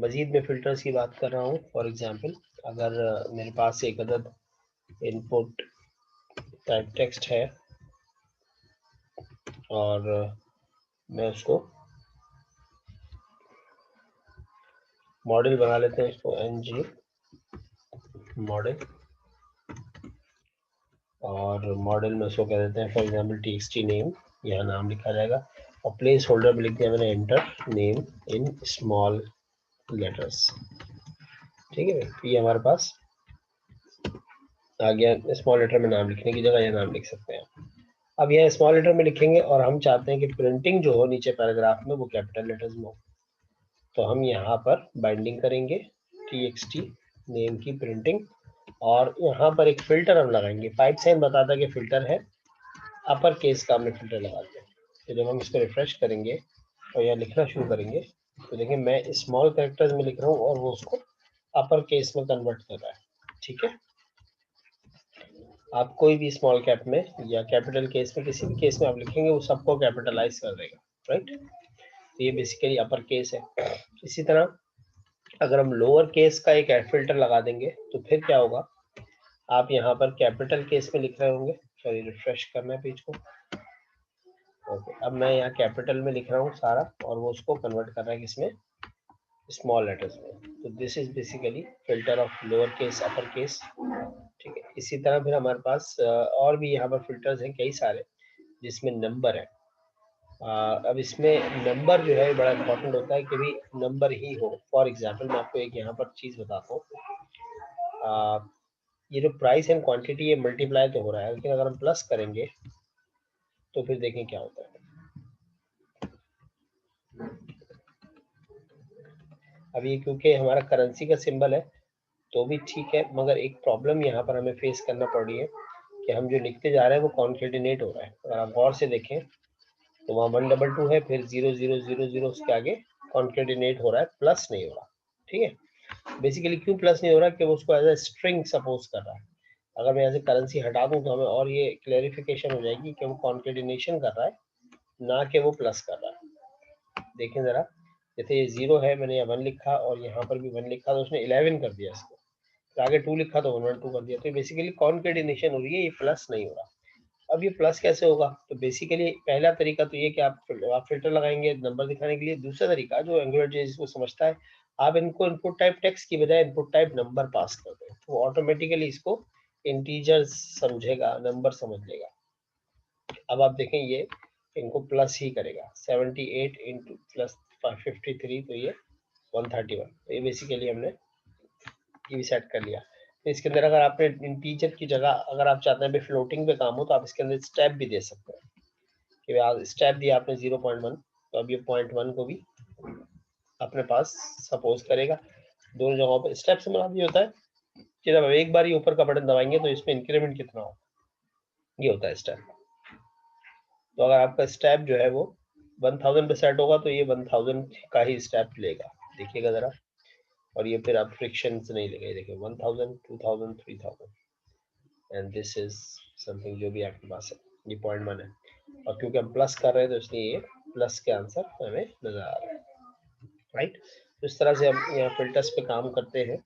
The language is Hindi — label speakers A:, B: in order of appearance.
A: मजीद में फिल्टर्स की बात कर रहा हूँ। फॉर एग्जांपल अगर मेरे पास एक अदद इनपुट टाइप टेक्स्ट है और मैं उसको मॉडल बना लेते हैं, इसको ng मॉडल, और मॉडल में उसको कह देते हैं फॉर एग्जांपल txt नेम, यहाँ नाम लिखा जाएगा और प्लेस होल्डर में लिख दिया मैंने enter name in small letters. ठीक है, तो ये हमारे पास आ गया। स्मॉल लेटर में नाम लिखने की जगह यह नाम लिख सकते हैं। अब यह स्मॉल लेटर में लिखेंगे और हम चाहते हैं कि प्रिंटिंग जो हो नीचे पैराग्राफ में वो कैपिटल लेटर्स में हो, तो हम यहाँ पर बाइंडिंग करेंगे txt नेम की प्रिंटिंग, और यहाँ पर एक फिल्टर हम लगाएंगे। पाइप साइन बताता है कि फिल्टर है, अपर केस का हमने फिल्टर लगा दिया। तो जब हम इसको रिफ्रेश करेंगे और यह लिखना शुरू करेंगे तो देखिए मैं स्मॉल कैरेक्टर्स में लिख रहा हूँ और वो उसको अपर केस में कन्वर्ट कर रहा है। ठीक है, आप कोई भी स्मॉल कैप में या कैपिटल केस में किसी भी केस में आप लिखेंगे वो सबको कैपिटलाइज कर देगा, राइट। तो ये बेसिकली अपर केस है। इसी तरह अगर हम लोअर केस का एक फिल्टर लगा देंगे तो फिर क्या होगा, आप यहाँ पर कैपिटल केस में लिख रहे होंगे, सॉरी रिफ्रेश करना है पेज को। ओके, अब मैं यहाँ कैपिटल में लिख रहा हूँ सारा और वो उसको कन्वर्ट कर रहा है किसमें, स्मॉल लेटर्स में। तो this is basically filter of lower case upper case. ठीक है, इसी तरह फिर हमारे पास और भी यहाँ पर फिल्टर्स हैं कई सारे जिसमें नंबर है। अब इसमें नंबर जो है बड़ा इंपॉर्टेंट होता है कि भी नंबर ही हो। फॉर एग्जांपल मैं आपको एक यहाँ पर चीज़ बताता हूँ, ये जो प्राइस एंड क्वांटिटी ये मल्टीप्लाई तो हो रहा है, लेकिन अगर हम प्लस करेंगे तो फिर देखें क्या होता है। अब ये क्योंकि हमारा करेंसी का सिंबल है तो भी ठीक है, मगर एक प्रॉब्लम यहाँ पर हमें फेस करना पड़ रही है कि हम जो लिखते जा रहे हैं वो कॉन्केटिनेट हो रहा है। अगर आप गौर से देखें तो वहाँ 122 है, फिर 0000 उसके आगे कॉन्केटिनेट हो रहा है, प्लस नहीं हो रहा। ठीक है, बेसिकली क्यों प्लस नहीं हो रहा कि वो उसको एज ए स्ट्रिंग सपोज कर रहा है। अगर मैं यहाँ से करेंसी हटा दूं तो हमें और ये क्लेरिफिकेशन हो जाएगी कि वो कॉन्केटिनेशन कर रहा है, ना कि वो प्लस कर रहा है। देखें जरा, जैसे ये 0 है, मैंने यहाँ 1 लिखा और यहाँ पर भी 1 लिखा तो उसने 11 कर दिया इसको, तो आगे 2 लिखा तो 112 कर दिया। तो बेसिकली कॉन्केटिनेशन हो रही है, ये प्लस नहीं हो रहा। अब ये प्लस कैसे होगा, तो बेसिकली पहला तरीका तो ये कि आप फिल्टर लगाएंगे नंबर दिखाने के लिए। दूसरा तरीका जो एंगुलर जेएस को समझता है, आप इनको इनपुट टाइप टेक्स्ट की बजाय इनपुट टाइप नंबर पास कर दें, तो ऑटोमेटिकली इसको इंटीजर समझेगा, नंबर समझ लेगा। अब आप देखें ये इनको प्लस ही करेगा, 78 इंटू प्लस 53, तो ये 131। तो ये बेसिकली हमने ये भी सेट कर लिया। तो इसके अंदर अगर आपने इंटीजर की जगह अगर आप चाहते हैं फ्लोटिंग पे काम हो तो आप इसके अंदर स्टेप भी दे सकते हैं कि स्टेप दिया आपने 0.1, तो अब ये 0.1 को भी अपने पास सपोज करेगा। दोनों जगहों पे स्टेप से मतलब ये होता है कि जब एक बार ये ऊपर का बटन दबाएंगे तो इसमें इंक्रीमेंट कितना हो, ये होता है स्टेप। तो अगर आपका स्टेप जो है वो 1000 पे सेट होगा तो ये 1000 का ही स्टेप लेगा, देखिएगा जरा। और ये फिर आप फ्रिक्शन से नहीं लेगा, देखिए 1000 2000 3000 एंड दिस इज समथिंग जो भी आपके पास है, ये 0.1 है। और क्योंकि हम प्लस कर रहे हैं तो इसलिए ये प्लस के आंसर हमें नजर आ रहा है, राइट। तो इस तरह से हम यहाँ फिल्टर्स पे काम करते हैं।